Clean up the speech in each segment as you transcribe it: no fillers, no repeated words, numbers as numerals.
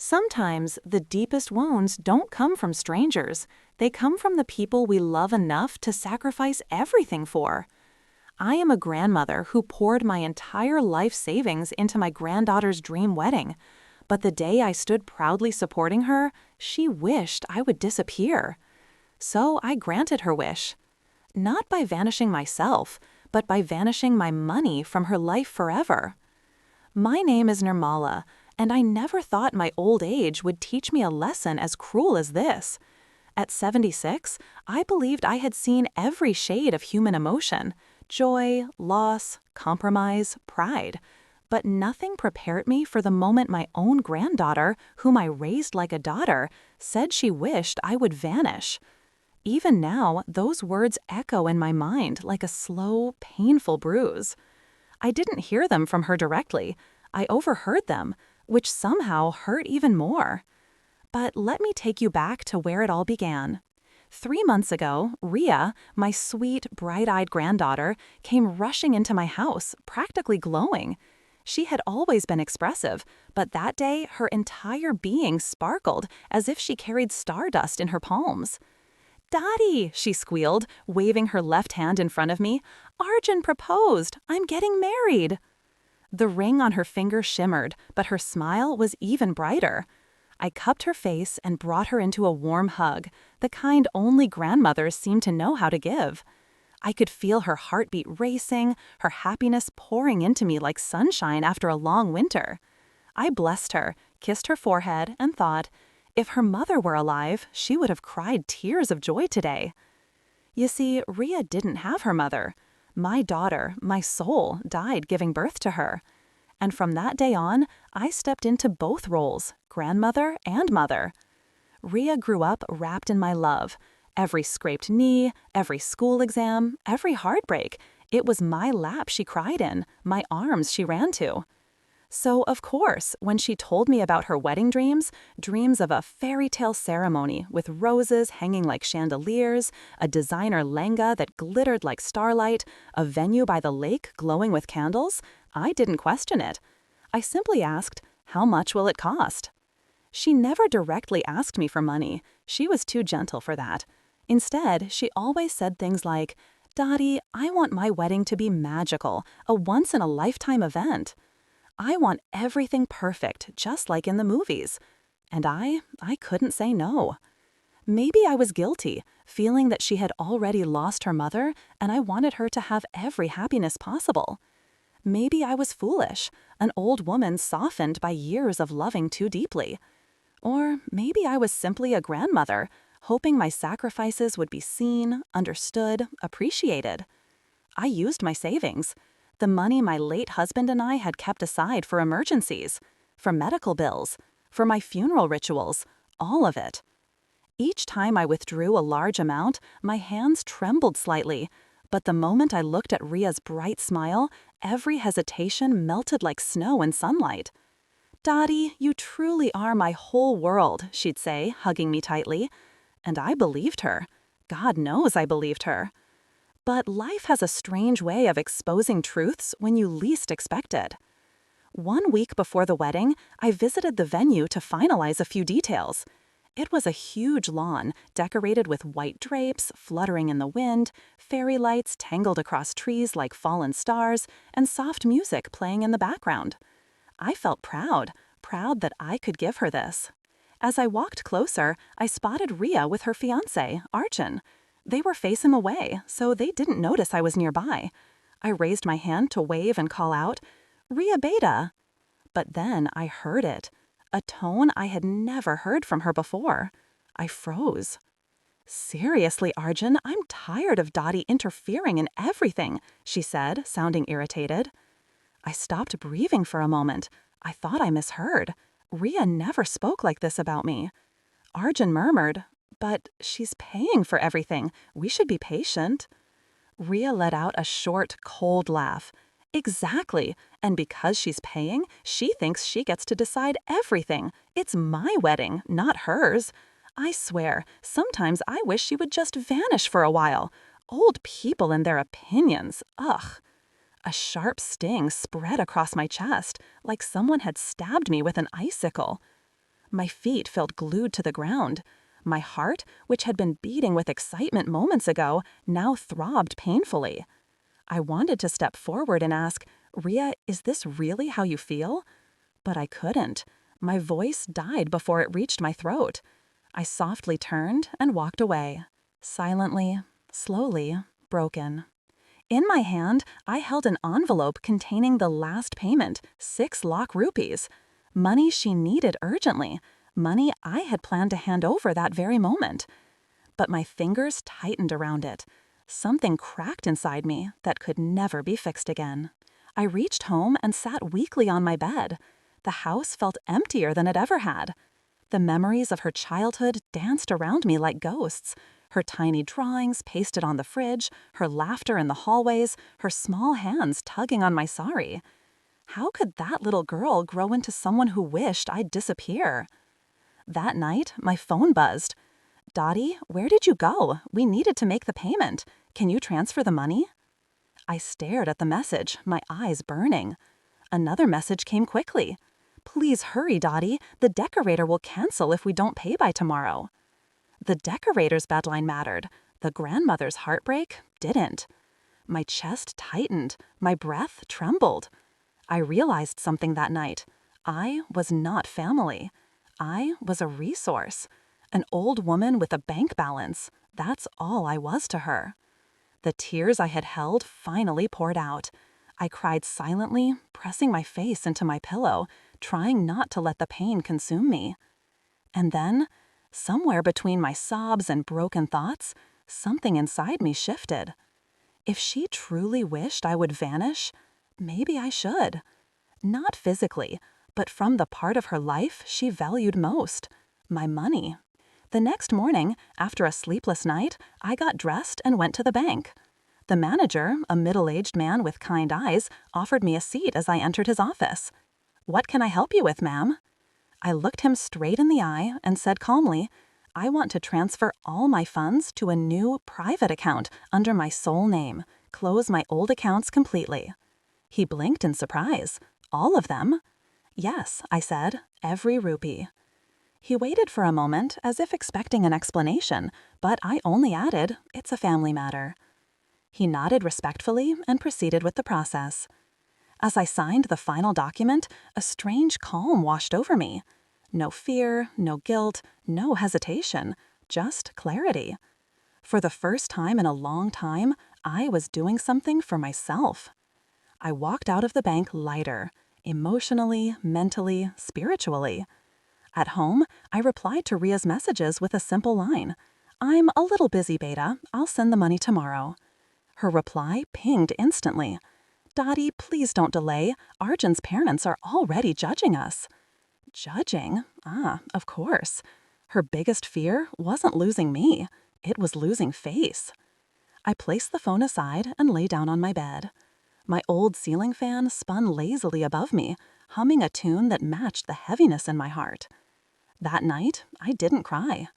Sometimes the deepest wounds don't come from strangers. They come from the people we love enough to sacrifice everything for. I am a grandmother who poured my entire life savings into my granddaughter's dream wedding. But the day I stood proudly supporting her, she wished I would disappear. So I granted her wish. Not by vanishing myself, but by vanishing my money from her life forever. My name is Nirmala, and I never thought my old age would teach me a lesson as cruel as this. At 76, I believed I had seen every shade of human emotion: joy, loss, compromise, pride. But nothing prepared me for the moment my own granddaughter, whom I raised like a daughter, said she wished I would vanish. Even now, those words echo in my mind like a slow, painful bruise. I didn't hear them from her directly. I overheard them, which somehow hurt even more. But let me take you back to where it all began. 3 months ago, Rhea, my sweet, bright-eyed granddaughter, came rushing into my house, practically glowing. She had always been expressive, but that day her entire being sparkled as if she carried stardust in her palms. "Dadi," she squealed, waving her left hand in front of me. "Arjun proposed. I'm getting married." The ring on her finger shimmered, but her smile was even brighter. I cupped her face and brought her into a warm hug, the kind only grandmothers seem to know how to give. I could feel her heartbeat racing, her happiness pouring into me like sunshine after a long winter. I blessed her, kissed her forehead, and thought, if her mother were alive, she would have cried tears of joy today. You see, Rhea didn't have her mother. My daughter, my soul, died giving birth to her. And from that day on, I stepped into both roles, grandmother and mother. Rhea grew up wrapped in my love. Every scraped knee, every school exam, every heartbreak, it was my lap she cried in, my arms she ran to. So, of course, when she told me about her wedding dreams, dreams of a fairy tale ceremony with roses hanging like chandeliers, a designer lehenga that glittered like starlight, a venue by the lake glowing with candles, I didn't question it. I simply asked, how much will it cost? She never directly asked me for money. She was too gentle for that. Instead, she always said things like, "Dadi, I want my wedding to be magical, a once-in-a-lifetime event. I want everything perfect, just like in the movies." And I couldn't say no. Maybe I was guilty, feeling that she had already lost her mother and I wanted her to have every happiness possible. Maybe I was foolish, an old woman softened by years of loving too deeply. Or maybe I was simply a grandmother, hoping my sacrifices would be seen, understood, appreciated. I used my savings, the money my late husband and I had kept aside for emergencies, for medical bills, for my funeral rituals, all of it. Each time I withdrew a large amount, my hands trembled slightly, but the moment I looked at Rhea's bright smile, every hesitation melted like snow in sunlight. "Dadi, you truly are my whole world," she'd say, hugging me tightly. And I believed her. God knows I believed her. But life has a strange way of exposing truths when you least expect it. 1 week before the wedding, I visited the venue to finalize a few details. It was a huge lawn, decorated with white drapes fluttering in the wind, fairy lights tangled across trees like fallen stars, and soft music playing in the background. I felt proud that I could give her this. As I walked closer, I spotted Rhea with her fiancé, Arjun. They were facing away, so they didn't notice I was nearby. I raised my hand to wave and call out, "Rhea Beta." But then I heard it, a tone I had never heard from her before. I froze. "Seriously, Arjun, I'm tired of Dadi interfering in everything," she said, sounding irritated. I stopped breathing for a moment. I thought I misheard. Rhea never spoke like this about me. Arjun murmured, "But she's paying for everything. We should be patient." Rhea let out a short, cold laugh. "Exactly. And because she's paying, she thinks she gets to decide everything. It's my wedding, not hers. I swear, sometimes I wish she would just vanish for a while. Old people and their opinions, ugh." A sharp sting spread across my chest, like someone had stabbed me with an icicle. My feet felt glued to the ground. My heart, which had been beating with excitement moments ago, now throbbed painfully. I wanted to step forward and ask, "Rhea, is this really how you feel?" But I couldn't. My voice died before it reached my throat. I softly turned and walked away. Silently, slowly, broken. In my hand, I held an envelope containing the last payment, 6 lakh rupees. Money she needed urgently. Money I had planned to hand over that very moment. But my fingers tightened around it. Something cracked inside me that could never be fixed again. I reached home and sat weakly on my bed. The house felt emptier than it ever had. The memories of her childhood danced around me like ghosts. Her tiny drawings pasted on the fridge, her laughter in the hallways, her small hands tugging on my sari. How could that little girl grow into someone who wished I'd disappear? That night, my phone buzzed. "Dadi, where did you go? We needed to make the payment. Can you transfer the money?" I stared at the message, my eyes burning. Another message came quickly. "Please hurry, Dadi. The decorator will cancel if we don't pay by tomorrow." The decorator's deadline mattered. The grandmother's heartbreak didn't. My chest tightened. My breath trembled. I realized something that night. I was not family. I was a resource. An old woman with a bank balance. That's all I was to her. The tears I had held finally poured out. I cried silently, pressing my face into my pillow, trying not to let the pain consume me. And then, somewhere between my sobs and broken thoughts, something inside me shifted. If she truly wished I would vanish, maybe I should. Not physically, but from the part of her life she valued most, my money. The next morning, after a sleepless night, I got dressed and went to the bank. The manager, a middle-aged man with kind eyes, offered me a seat as I entered his office. "What can I help you with, ma'am?" I looked him straight in the eye and said calmly, "I want to transfer all my funds to a new private account under my sole name, close my old accounts completely." He blinked in surprise. "All of them?" "Yes," I said, "every rupee." He waited for a moment as if expecting an explanation, but I only added, "It's a family matter." He nodded respectfully and proceeded with the process. As I signed the final document, a strange calm washed over me. No fear, no guilt, no hesitation, just clarity. For the first time in a long time, I was doing something for myself. I walked out of the bank lighter, emotionally, mentally, spiritually. At home, I replied to Rhea's messages with a simple line, "I'm a little busy, Beta. I'll send the money tomorrow." Her reply pinged instantly. "Dadi, please don't delay. Arjun's parents are already judging us." Judging? Of course. Her biggest fear wasn't losing me. It was losing face. I placed the phone aside and lay down on my bed. My old ceiling fan spun lazily above me, humming a tune that matched the heaviness in my heart. That night, I didn't cry.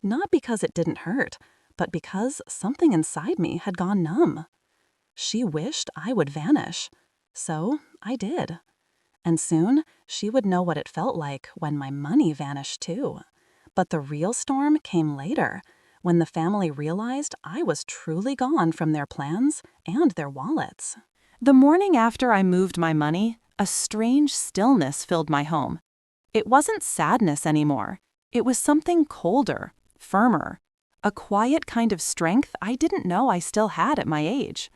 Not because it didn't hurt, but because something inside me had gone numb. She wished I would vanish. So I did. And soon, she would know what it felt like when my money vanished too. But the real storm came later, when the family realized I was truly gone from their plans and their wallets. The morning after I moved my money, a strange stillness filled my home. It wasn't sadness anymore. It was something colder, firmer, a quiet kind of strength I didn't know I still had at my age.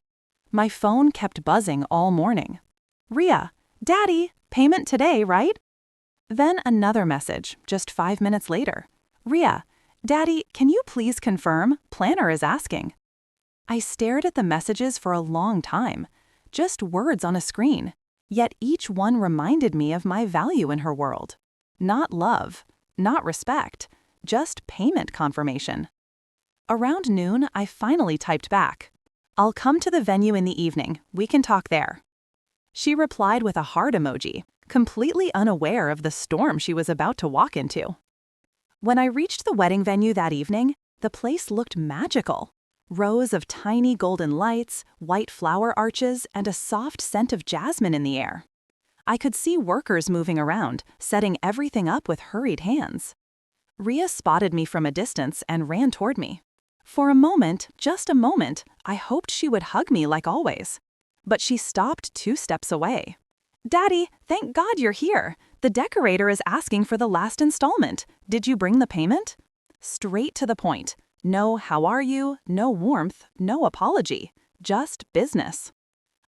My phone kept buzzing all morning. "Rhea, Daddy, payment today, right?" Then another message, just 5 minutes later. "Rhea, Daddy, can you please confirm? Planner is asking." I stared at the messages for a long time, just words on a screen, yet each one reminded me of my value in her world. Not love, not respect, just payment confirmation. Around noon, I finally typed back, "I'll come to the venue in the evening. We can talk there." She replied with a heart emoji, completely unaware of the storm she was about to walk into. When I reached the wedding venue that evening, the place looked magical. Rows of tiny golden lights, white flower arches, and a soft scent of jasmine in the air. I could see workers moving around, setting everything up with hurried hands. Rhea spotted me from a distance and ran toward me. For a moment, just a moment, I hoped she would hug me like always. But she stopped 2 steps away. "Daddy, thank God you're here. The decorator is asking for the last installment. Did you bring the payment?" Straight to the point. No "how are you?" No warmth, no apology. Just business.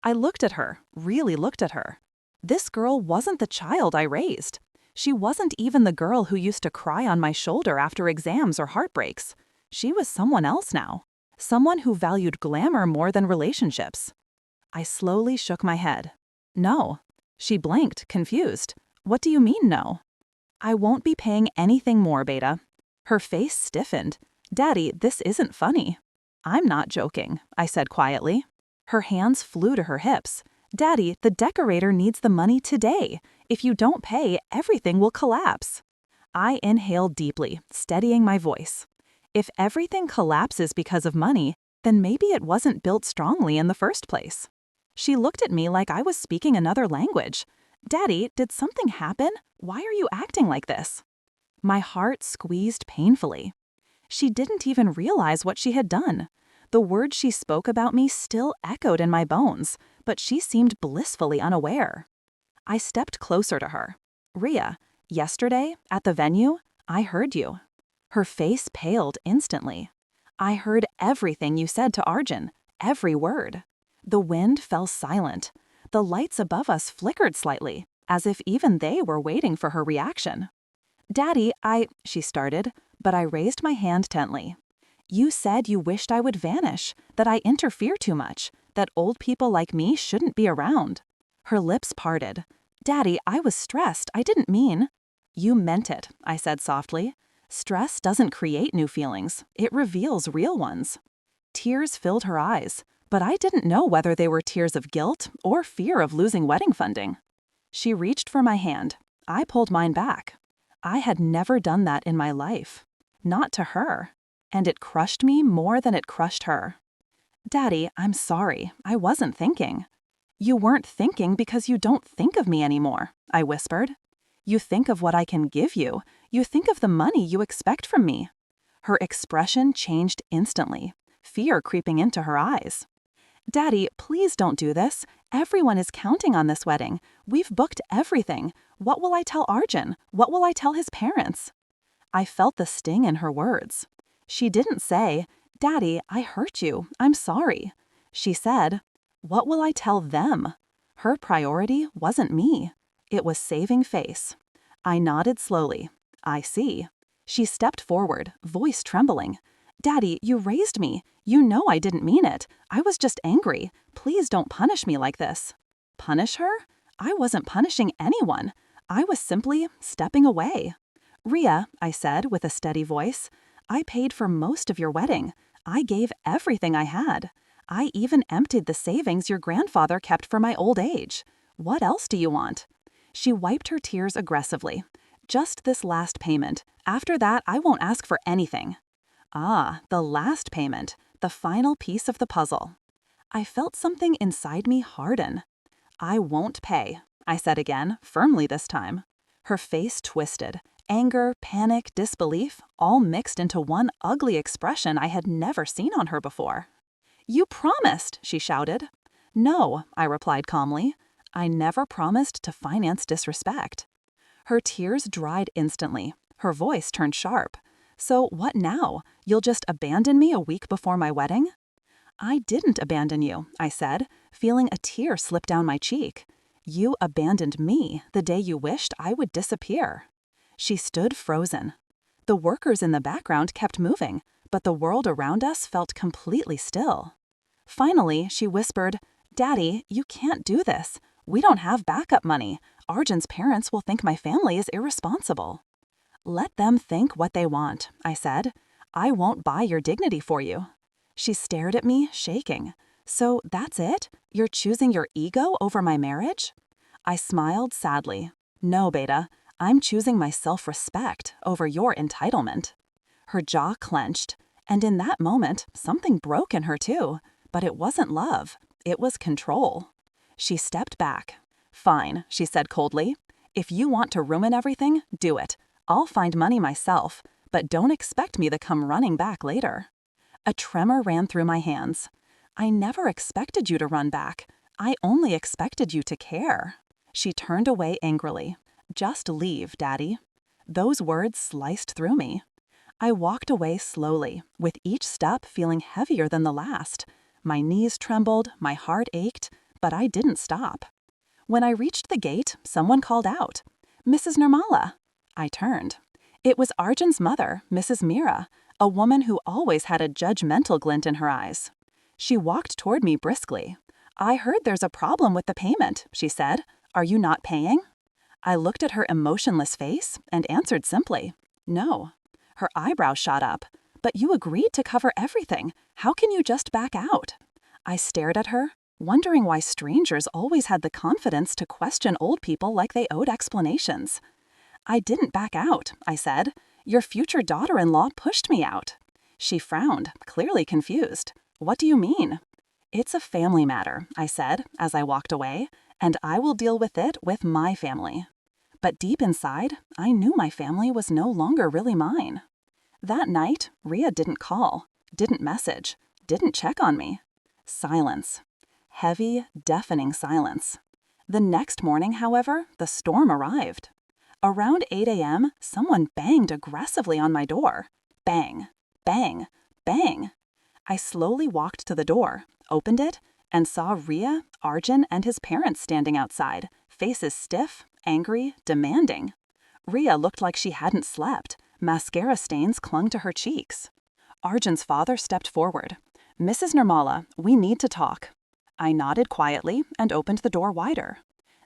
I looked at her, really looked at her. This girl wasn't the child I raised. She wasn't even the girl who used to cry on my shoulder after exams or heartbreaks. She was someone else now. Someone who valued glamour more than relationships. I slowly shook my head. "No." She blinked, confused. "What do you mean, no?" "I won't be paying anything more, Beta." Her face stiffened. "Daddy, this isn't funny." "I'm not joking," I said quietly. Her hands flew to her hips. "Daddy, the decorator needs the money today. If you don't pay, everything will collapse." I inhaled deeply, steadying my voice. If everything collapses because of money, then maybe it wasn't built strongly in the first place. She looked at me like I was speaking another language. "Daddy, did something happen? Why are you acting like this?" My heart squeezed painfully. She didn't even realize what she had done. The words she spoke about me still echoed in my bones, but she seemed blissfully unaware. I stepped closer to her. "Rhea, yesterday, at the venue, I heard you." Her face paled instantly. "I heard everything you said to Arjun, every word." The wind fell silent. The lights above us flickered slightly, as if even they were waiting for her reaction. "Daddy, she started, but I raised my hand gently. "You said you wished I would vanish, that I interfere too much, that old people like me shouldn't be around." Her lips parted. "Daddy, I was stressed. I didn't mean." "You meant it," I said softly. "Stress doesn't create new feelings. It reveals real ones." Tears filled her eyes, but I didn't know whether they were tears of guilt or fear of losing wedding funding. She reached for my hand. I pulled mine back. I had never done that in my life. Not to her. And it crushed me more than it crushed her. "Daddy, I'm sorry. I wasn't thinking." "You weren't thinking because you don't think of me anymore," I whispered. "You think of what I can give you. You think of the money you expect from me." Her expression changed instantly, fear creeping into her eyes. "Daddy, please don't do this. Everyone is counting on this wedding. We've booked everything. What will I tell Arjun? What will I tell his parents?" I felt the sting in her words. She didn't say, "Daddy, I hurt you. I'm sorry." She said, "What will I tell them?" Her priority wasn't me. It was saving face. I nodded slowly. "I see." She stepped forward, voice trembling. "Daddy, you raised me. You know I didn't mean it. I was just angry. Please don't punish me like this." Punish her? I wasn't punishing anyone. I was simply stepping away. "Rhea," I said with a steady voice, "I paid for most of your wedding. I gave everything I had. I even emptied the savings your grandfather kept for my old age. What else do you want?" She wiped her tears aggressively. "Just this last payment. After that, I won't ask for anything." Ah, the last payment, the final piece of the puzzle. I felt something inside me harden. "I won't pay," I said again, firmly this time. Her face twisted. Anger, panic, disbelief, all mixed into one ugly expression I had never seen on her before. "You promised," she shouted. "No," I replied calmly. "I never promised to finance disrespect." Her tears dried instantly. Her voice turned sharp. "So what now? You'll just abandon me a week before my wedding?" "I didn't abandon you," I said, feeling a tear slip down my cheek. "You abandoned me the day you wished I would disappear." She stood frozen. The workers in the background kept moving, but the world around us felt completely still. Finally, she whispered, "Daddy, you can't do this. We don't have backup money. Arjun's parents will think my family is irresponsible." "Let them think what they want," I said. "I won't buy your dignity for you." She stared at me, shaking. "So that's it? You're choosing your ego over my marriage?" I smiled sadly. "No, Beta. I'm choosing my self-respect over your entitlement." Her jaw clenched, and in that moment, something broke in her too. But it wasn't love. It was control. She stepped back. Fine, she said coldly. If you want to ruin everything, do it. I'll find money myself, but don't expect me to come running back later. A tremor ran through my hands. I never expected you to run back. I only expected you to care. She turned away angrily. Just leave, Daddy. Those words sliced through me. I walked away slowly, with each step feeling heavier than the last. My knees trembled, my heart ached, but I didn't stop. When I reached the gate, someone called out, "Mrs. Nirmala." I turned. It was Arjun's mother, Mrs. Mira, a woman who always had a judgmental glint in her eyes. She walked toward me briskly. "I heard there's a problem with the payment," she said. "Are you not paying?" I looked at her emotionless face and answered simply, "No." Her eyebrows shot up. "But you agreed to cover everything. How can you just back out?" I stared at her, wondering why strangers always had the confidence to question old people like they owed explanations. "I didn't back out," I said. "Your future daughter-in-law pushed me out." She frowned, clearly confused. "What do you mean?" "It's a family matter," I said as I walked away, "and I will deal with it with my family." But deep inside, I knew my family was no longer really mine. That night, Rhea didn't call, didn't message, didn't check on me. Silence. Heavy, deafening silence. The next morning, however, the storm arrived. Around 8 a.m., someone banged aggressively on my door. Bang, bang, bang. I slowly walked to the door, opened it, and saw Rhea, Arjun, and his parents standing outside, faces stiff, angry, demanding. Rhea looked like she hadn't slept. Mascara stains clung to her cheeks. Arjun's father stepped forward. "Mrs. Nirmala, we need to talk." I nodded quietly and opened the door wider.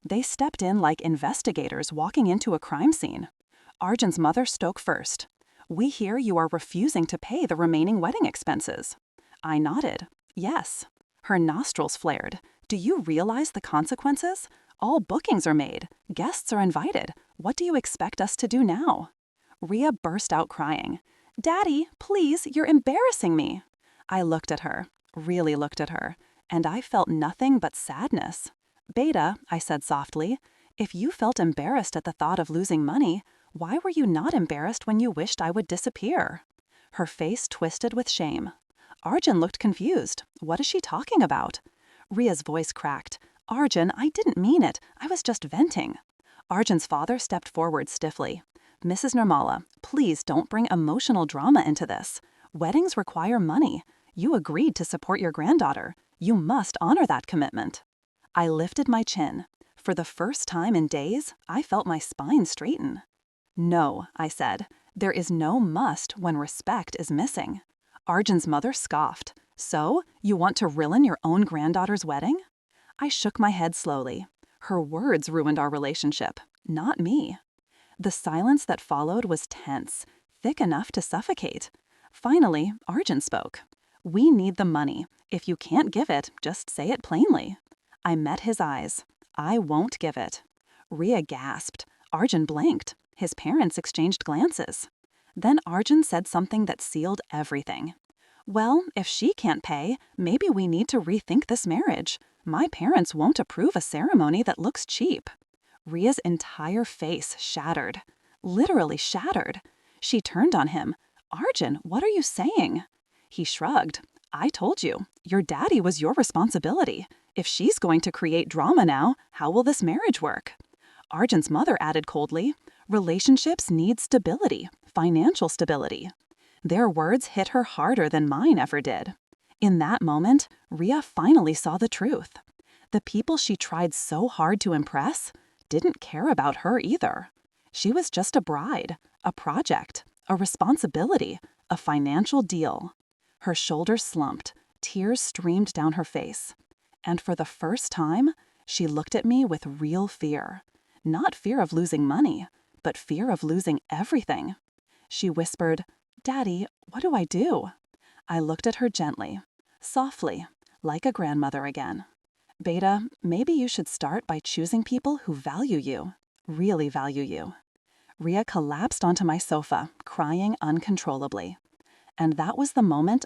They stepped in like investigators walking into a crime scene. Arjun's mother spoke first. "We hear you are refusing to pay the remaining wedding expenses." I nodded. "Yes." Her nostrils flared. "Do you realize the consequences? All bookings are made. Guests are invited. What do you expect us to do now?" Rhea burst out crying. "Daddy, please, you're embarrassing me." I looked at her, really looked at her, and I felt nothing but sadness. "Beta," I said softly, "if you felt embarrassed at the thought of losing money, why were you not embarrassed when you wished I would disappear?" Her face twisted with shame. Arjun looked confused. "What is she talking about?" Rhea's voice cracked. "Arjun, I didn't mean it. I was just venting." Arjun's father stepped forward stiffly. "Mrs. Nirmala, please don't bring emotional drama into this. Weddings require money. You agreed to support your granddaughter. You must honor that commitment." I lifted my chin. For the first time in days, I felt my spine straighten. "No," I said. "There is no must when respect is missing." Arjun's mother scoffed. "So, you want to ruin your own granddaughter's wedding?" I shook my head slowly. Her words ruined our relationship, not me. The silence that followed was tense, thick enough to suffocate. Finally, Arjun spoke. "We need the money. If you can't give it, just say it plainly." I met his eyes. "I won't give it." Rhea gasped. Arjun blinked. His parents exchanged glances. Then Arjun said something that sealed everything. "Well, if she can't pay, maybe we need to rethink this marriage. My parents won't approve a ceremony that looks cheap." Rhea's entire face shattered. Literally shattered. She turned on him. "Arjun, what are you saying?" He shrugged. "I told you. Your daddy was your responsibility. If she's going to create drama now, how will this marriage work?" Arjun's mother added coldly, "Relationships need stability, financial stability." Their words hit her harder than mine ever did. In that moment, Rhea finally saw the truth. The people she tried so hard to impress didn't care about her either. She was just a bride, a project, a responsibility, a financial deal. Her shoulders slumped, tears streamed down her face. And for the first time, she looked at me with real fear. Not fear of losing money, but fear of losing everything. She whispered, "Daddy, what do I do?" I looked at her gently, softly, like a grandmother again. "Beta, maybe you should start by choosing people who value you, really value you." Rhea collapsed onto my sofa, crying uncontrollably. And that was the moment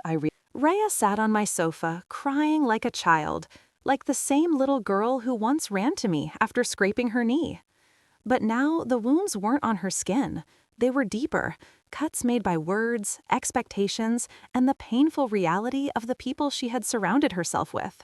Rhea sat on my sofa, crying like a child, like the same little girl who once ran to me after scraping her knee. But now the wounds weren't on her skin. They were deeper, cuts made by words, expectations, and the painful reality of the people she had surrounded herself with.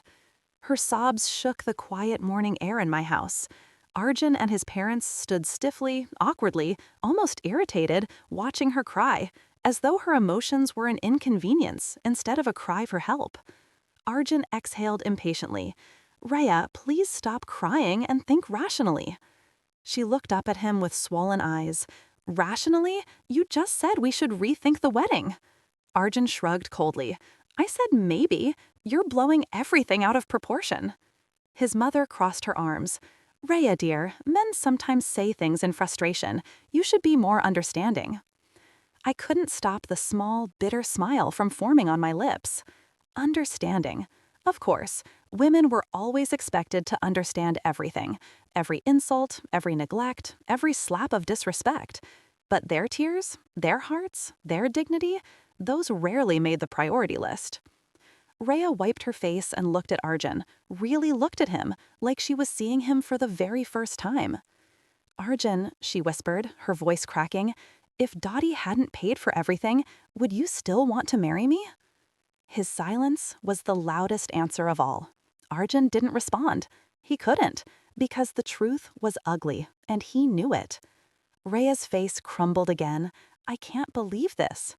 Her sobs shook the quiet morning air in my house. Arjun and his parents stood stiffly, awkwardly, almost irritated, watching her cry, as though her emotions were an inconvenience instead of a cry for help. Arjun exhaled impatiently. "Rhea, please stop crying and think rationally." She looked up at him with swollen eyes. "Rationally? You just said we should rethink the wedding." Arjun shrugged coldly. "I said maybe. You're blowing everything out of proportion." His mother crossed her arms. "Rhea, dear, men sometimes say things in frustration. You should be more understanding." I couldn't stop the small, bitter smile from forming on my lips. Understanding. Of course, women were always expected to understand everything. Every insult, every neglect, every slap of disrespect. But their tears, their hearts, their dignity, those rarely made the priority list. Rhea wiped her face and looked at Arjun, really looked at him, like she was seeing him for the very first time. "Arjun," she whispered, her voice cracking, "if Dadi hadn't paid for everything, would you still want to marry me?" His silence was the loudest answer of all. Arjun didn't respond. He couldn't, because the truth was ugly, and he knew it. Rhea's face crumbled again. "I can't believe this."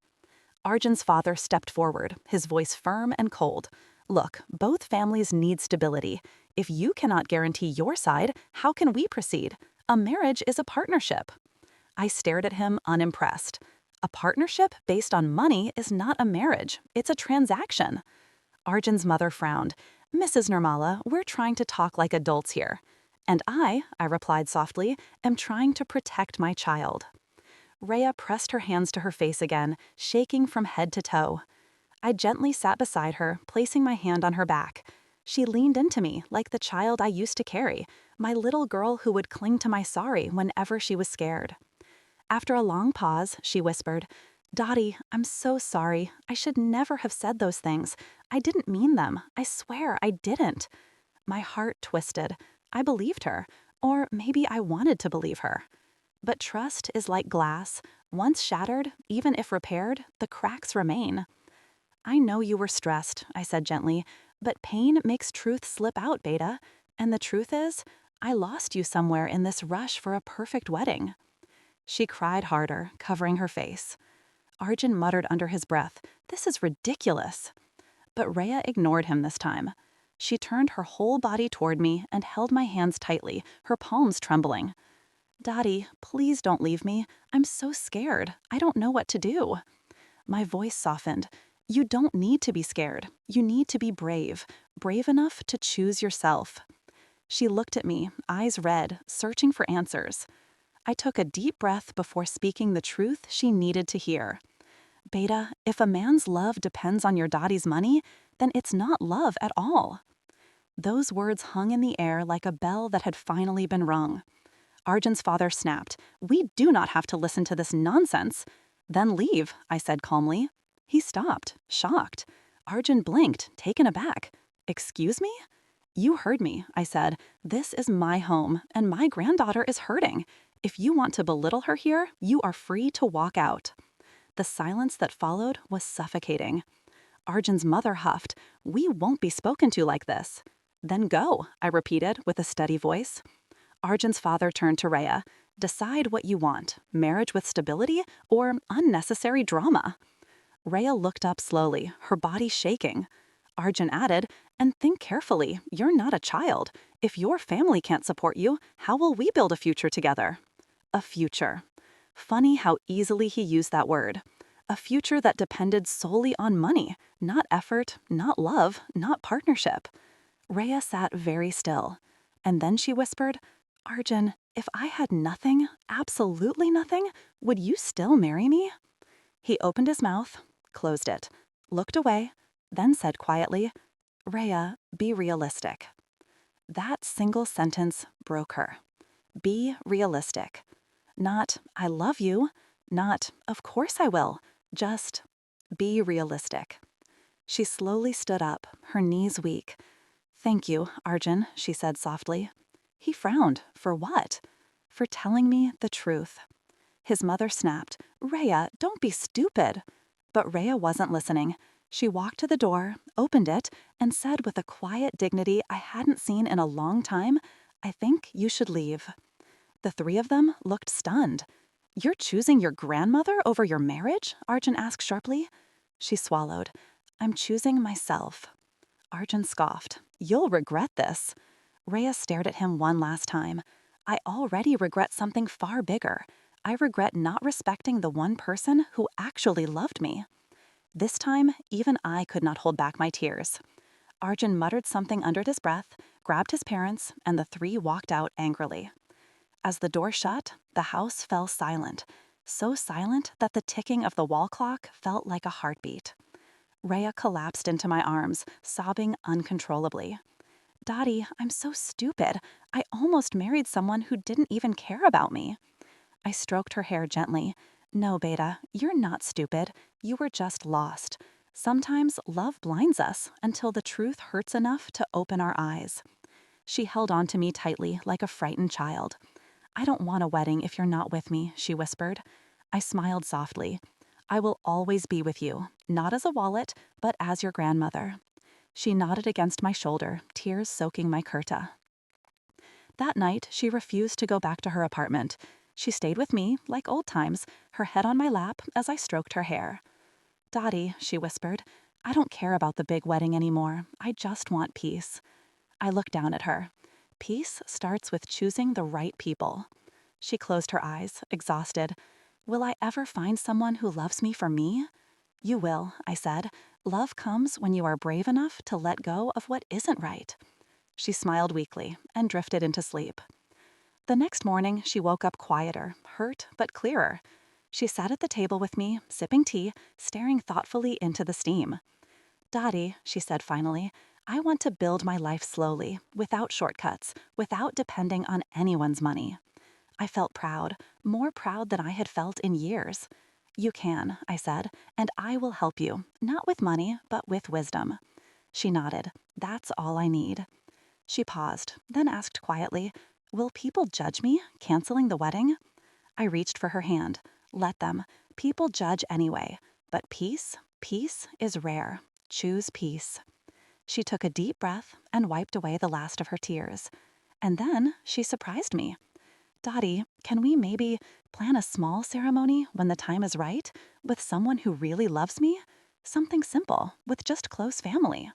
Arjun's father stepped forward, his voice firm and cold. "Look, both families need stability. If you cannot guarantee your side, how can we proceed? A marriage is a partnership." I stared at him, unimpressed. A partnership based on money is not a marriage, it's a transaction. Arjun's mother frowned. "Mrs. Nirmala, we're trying to talk like adults here." "And I replied softly, "am trying to protect my child." Rhea pressed her hands to her face again, shaking from head to toe. I gently sat beside her, placing my hand on her back. She leaned into me like the child I used to carry, my little girl who would cling to my sorry whenever she was scared. After a long pause, she whispered, "Dadi, I'm so sorry. I should never have said those things. I didn't mean them. I swear I didn't." My heart twisted. I believed her, or maybe I wanted to believe her. But trust is like glass. Once shattered, even if repaired, the cracks remain. "I know you were stressed," I said gently, "but pain makes truth slip out, Beta. And the truth is, I lost you somewhere in this rush for a perfect wedding." She cried harder, covering her face. Arjun muttered under his breath, "This is ridiculous." But Rhea ignored him this time. She turned her whole body toward me and held my hands tightly, her palms trembling. "Dadi, please don't leave me. I'm so scared. I don't know what to do." My voice softened. "You don't need to be scared. You need to be brave. Brave enough to choose yourself." She looked at me, eyes red, searching for answers. I took a deep breath before speaking the truth she needed to hear. "Beta, if a man's love depends on your Dadi's money, then it's not love at all." Those words hung in the air like a bell that had finally been rung. Arjun's father snapped, "We do not have to listen to this nonsense." "Then leave," I said calmly. He stopped, shocked. Arjun blinked, taken aback. "Excuse me?" "You heard me," I said. "This is my home, and my granddaughter is hurting. If you want to belittle her here, you are free to walk out." The silence that followed was suffocating. Arjun's mother huffed, "We won't be spoken to like this." "Then go," I repeated with a steady voice. Arjun's father turned to Rhea. "Decide what you want, marriage with stability or unnecessary drama." Rhea looked up slowly, her body shaking. Arjun added, "And think carefully, you're not a child. If your family can't support you, how will we build a future together?" A future. Funny how easily he used that word. A future that depended solely on money, not effort, not love, not partnership. Rhea sat very still. And then she whispered, "Arjun, if I had nothing, absolutely nothing, would you still marry me?" He opened his mouth, closed it, looked away, then said quietly, "Rhea, be realistic." That single sentence broke her. Be realistic. Not, "I love you," not, "Of course I will," just, be realistic. She slowly stood up, her knees weak. Thank you, Arjun, she said softly. He frowned. For what? For telling me the truth. His mother snapped, Rhea, don't be stupid. But Rhea wasn't listening. She walked to the door, opened it, and said with a quiet dignity I hadn't seen in a long time, I think you should leave. The three of them looked stunned. You're choosing your grandmother over your marriage? Arjun asked sharply. She swallowed. I'm choosing myself. Arjun scoffed. You'll regret this. Rhea stared at him one last time. I already regret something far bigger. I regret not respecting the one person who actually loved me. This time, even I could not hold back my tears. Arjun muttered something under his breath, grabbed his parents, and the three walked out angrily. As the door shut, the house fell silent, so silent that the ticking of the wall clock felt like a heartbeat. Rhea collapsed into my arms, sobbing uncontrollably. Dadi, I'm so stupid. I almost married someone who didn't even care about me. I stroked her hair gently. No, Beta, you're not stupid. You were just lost. Sometimes love blinds us until the truth hurts enough to open our eyes. She held on to me tightly like a frightened child. I don't want a wedding if you're not with me, she whispered. I smiled softly. I will always be with you, not as a wallet, but as your grandmother. She nodded against my shoulder, tears soaking my kurta. That night, she refused to go back to her apartment. She stayed with me, like old times, her head on my lap as I stroked her hair. Dadi, she whispered, I don't care about the big wedding anymore. I just want peace. I looked down at her. Peace starts with choosing the right people. She closed her eyes, exhausted. Will I ever find someone who loves me for me? You will, I said. Love comes when you are brave enough to let go of what isn't right. She smiled weakly and drifted into sleep. The next morning, she woke up quieter, hurt but clearer. She sat at the table with me, sipping tea, staring thoughtfully into the steam. Dadi, she said finally, I want to build my life slowly, without shortcuts, without depending on anyone's money. I felt proud, more proud than I had felt in years. You can, I said, and I will help you, not with money, but with wisdom. She nodded. That's all I need. She paused, then asked quietly, will people judge me, canceling the wedding? I reached for her hand. Let them. People judge anyway. But peace is rare. Choose peace. She took a deep breath and wiped away the last of her tears. And then she surprised me. Dadi, can we maybe plan a small ceremony when the time is right, with someone who really loves me? Something simple, with just close family.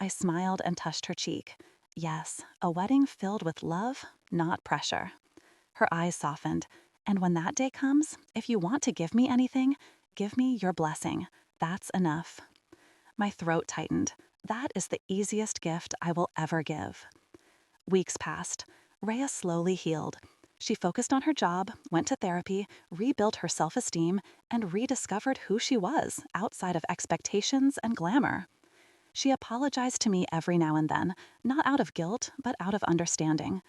I smiled and touched her cheek. Yes, a wedding filled with love, not pressure. Her eyes softened. And when that day comes, if you want to give me anything, give me your blessing. That's enough. My throat tightened. That is the easiest gift I will ever give. Weeks passed. Rhea slowly healed. She focused on her job, went to therapy, rebuilt her self-esteem, and rediscovered who she was outside of expectations and glamour. She apologized to me every now and then, not out of guilt, but out of understanding.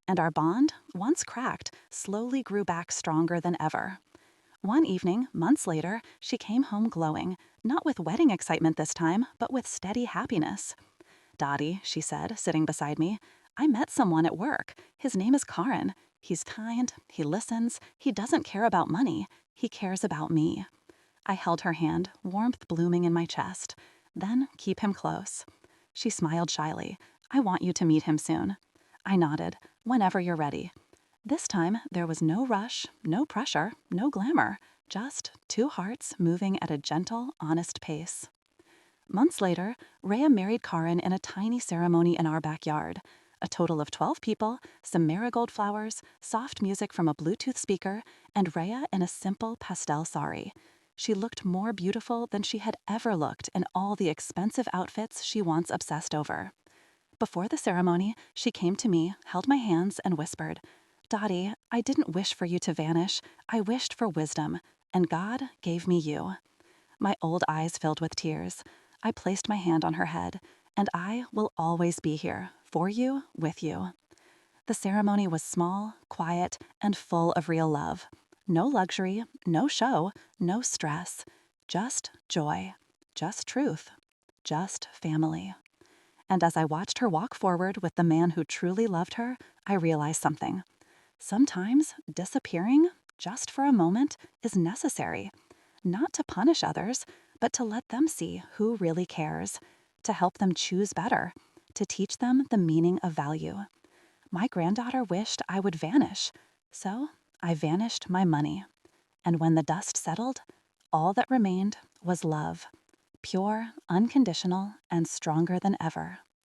And our bond, once cracked, slowly grew back stronger than ever. One evening, months later, she came home glowing, not with wedding excitement this time, but with steady happiness. Dadi, she said, sitting beside me, I met someone at work. His name is Karan. He's kind, he listens, he doesn't care about money, he cares about me. I held her hand, warmth blooming in my chest. Then keep him close. She smiled shyly. I want you to meet him soon. I nodded. Whenever you're ready. This time, there was no rush, no pressure, no glamour, just two hearts moving at a gentle, honest pace. Months later, Rhea married Karan in a tiny ceremony in our backyard. A total of 12 people, some marigold flowers, soft music from a Bluetooth speaker, and Rhea in a simple pastel sari. She looked more beautiful than she had ever looked in all the expensive outfits she once obsessed over. Before the ceremony, she came to me, held my hands, and whispered, Dadi, I didn't wish for you to vanish. I wished for wisdom, and God gave me you. My old eyes filled with tears. I placed my hand on her head, and I will always be here, for you, with you. The ceremony was small, quiet, and full of real love. No luxury, no show, no stress. Just joy, just truth, just family. And as I watched her walk forward with the man who truly loved her, I realized something. Sometimes disappearing, just for a moment, is necessary. Not to punish others, but to let them see who really cares, to help them choose better, to teach them the meaning of value. My granddaughter wished I would vanish, so I vanished my money. And when the dust settled, all that remained was love, pure, unconditional, and stronger than ever.